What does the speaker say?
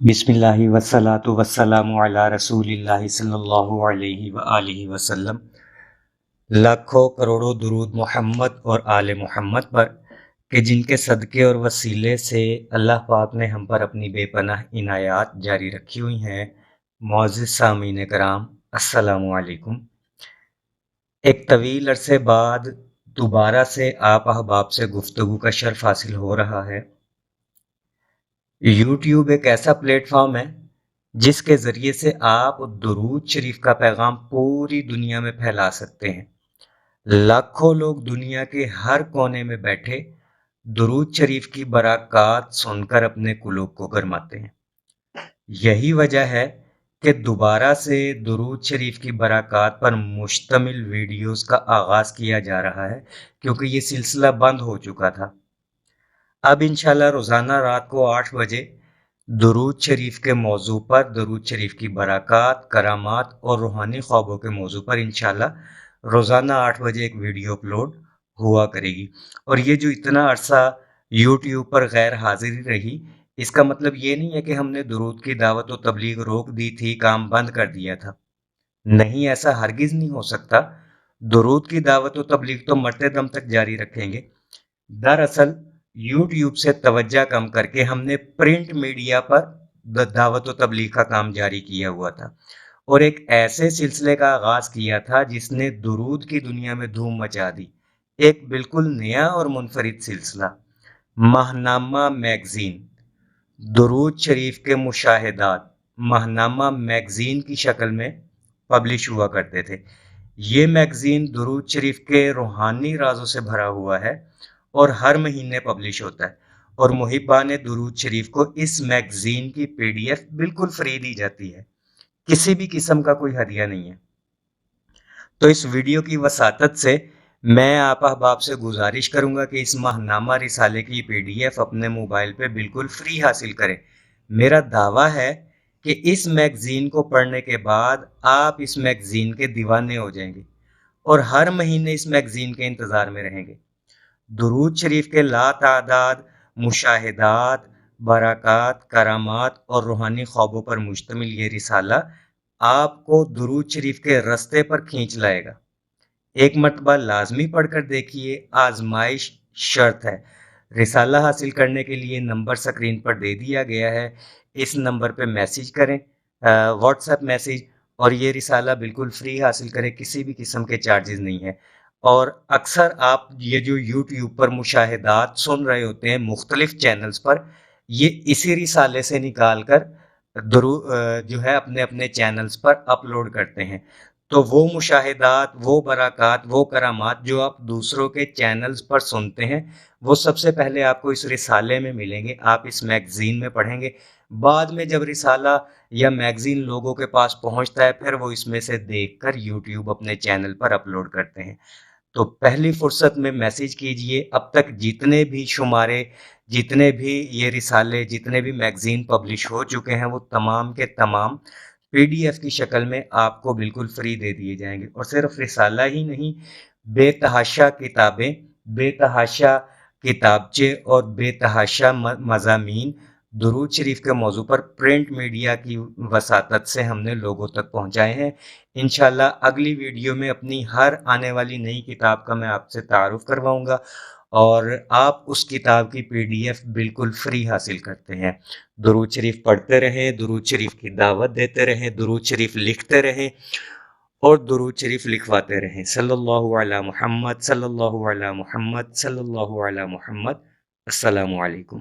بسم اللہ والصلاۃ والسلام علی رسول اللہ صلی اللہ علیہ وآلہ وسلم۔ لاکھوں کروڑوں درود محمد اور آل محمد پر کہ جن کے صدقے اور وسیلے سے اللہ پاک نے ہم پر اپنی بے پناہ عنایات جاری رکھی ہوئی ہیں۔ معزز سامعین کرام، السلام علیکم۔ ایک طویل عرصے بعد دوبارہ سے آپ احباب سے گفتگو کا شرف حاصل ہو رہا ہے۔ یوٹیوب ایک ایسا پلیٹ فارم ہے جس کے ذریعے سے آپ درود شریف کا پیغام پوری دنیا میں پھیلا سکتے ہیں۔ لاکھوں لوگ دنیا کے ہر کونے میں بیٹھے درود شریف کی برکات سن کر اپنے قلوب کو گرماتے ہیں۔ یہی وجہ ہے کہ دوبارہ سے درود شریف کی برکات پر مشتمل ویڈیوز کا آغاز کیا جا رہا ہے، کیونکہ یہ سلسلہ بند ہو چکا تھا۔ اب انشاءاللہ روزانہ رات کو 8 بجے درود شریف کے موضوع پر، درود شریف کی برکات، کرامات اور روحانی خوابوں کے موضوع پر انشاءاللہ روزانہ 8 بجے ایک ویڈیو اپلوڈ ہوا کرے گی۔ اور یہ جو اتنا عرصہ یوٹیوب پر غیر حاضری رہی، اس کا مطلب یہ نہیں ہے کہ ہم نے درود کی دعوت و تبلیغ روک دی تھی، کام بند کر دیا تھا۔ نہیں، ایسا ہرگز نہیں ہو سکتا۔ درود کی دعوت و تبلیغ تو مرتے دم تک جاری رکھیں گے۔ دراصل یوٹیوب سے توجہ کم کر کے ہم نے پرنٹ میڈیا پر دعوت و تبلیغ کا کام جاری کیا ہوا تھا، اور ایک ایسے سلسلے کا آغاز کیا تھا جس نے درود کی دنیا میں دھوم مچا دی۔ ایک بالکل نیا اور منفرد سلسلہ، ماہنامہ میگزین۔ درود شریف کے مشاہدات ماہنامہ میگزین کی شکل میں پبلش ہوا کرتے تھے۔ یہ میگزین درود شریف کے روحانی رازوں سے بھرا ہوا ہے اور ہر مہینے پبلش ہوتا ہے، اور محبان درود شریف کو اس میگزین کی PDF بالکل فری دی جاتی ہے، کسی بھی قسم کا کوئی ہدیہ نہیں ہے۔ تو اس ویڈیو کی وساطت سے میں آپ احباب سے گزارش کروں گا کہ اس ماہنامہ رسالے کی PDF اپنے موبائل پہ بالکل فری حاصل کریں۔ میرا دعویٰ ہے کہ اس میگزین کو پڑھنے کے بعد آپ اس میگزین کے دیوانے ہو جائیں گے اور ہر مہینے اس میگزین کے انتظار میں رہیں گے۔ درود شریف کے لا تعداد مشاہدات، برکات، کرامات اور روحانی خوابوں پر مشتمل یہ رسالہ آپ کو درود شریف کے رستے پر کھینچ لائے گا۔ ایک مرتبہ لازمی پڑھ کر دیکھیے، آزمائش شرط ہے۔ رسالہ حاصل کرنے کے لیے نمبر سکرین پر دے دیا گیا ہے، اس نمبر پہ میسیج کریں، واٹس ایپ میسیج، اور یہ رسالہ بالکل فری حاصل کریں، کسی بھی قسم کے چارجز نہیں ہے۔ اور اکثر آپ یہ جو یوٹیوب پر مشاہدات سن رہے ہوتے ہیں مختلف چینلز پر، یہ اسی رسالے سے نکال کر جو ہے اپنے اپنے چینلز پر اپلوڈ کرتے ہیں۔ تو وہ مشاہدات، وہ برکات، وہ کرامات جو آپ دوسروں کے چینلز پر سنتے ہیں، وہ سب سے پہلے آپ کو اس رسالے میں ملیں گے، آپ اس میگزین میں پڑھیں گے۔ بعد میں جب رسالہ یا میگزین لوگوں کے پاس پہنچتا ہے، پھر وہ اس میں سے دیکھ کر یوٹیوب اپنے چینل پر اپلوڈ کرتے ہیں۔ تو پہلی فرصت میں میسیج کیجئے۔ اب تک جتنے بھی شمارے، جتنے بھی یہ رسالے، جتنے بھی میگزین پبلش ہو چکے ہیں، وہ تمام کے تمام PDF کی شکل میں آپ کو بالکل فری دے دیے جائیں گے۔ اور صرف رسالہ ہی نہیں، بے تحاشا کتابیں، بے تحاشا کتابچے اور بے تحاشا مضامین درود شریف کے موضوع پر پرنٹ میڈیا کی وساطت سے ہم نے لوگوں تک پہنچائے ہیں۔ انشاءاللہ اگلی ویڈیو میں اپنی ہر آنے والی نئی کتاب کا میں آپ سے تعارف کرواؤں گا، اور آپ اس کتاب کی PDF بالکل فری حاصل کرتے ہیں۔ درود شریف پڑھتے رہیں، درود شریف کی دعوت دیتے رہیں، درود شریف لکھتے رہیں اور درود شریف لکھواتے رہیں۔ صلی اللہ علی محمد، صلی اللہ علی محمد، صلی اللہ علی محمد۔ السلام علیکم۔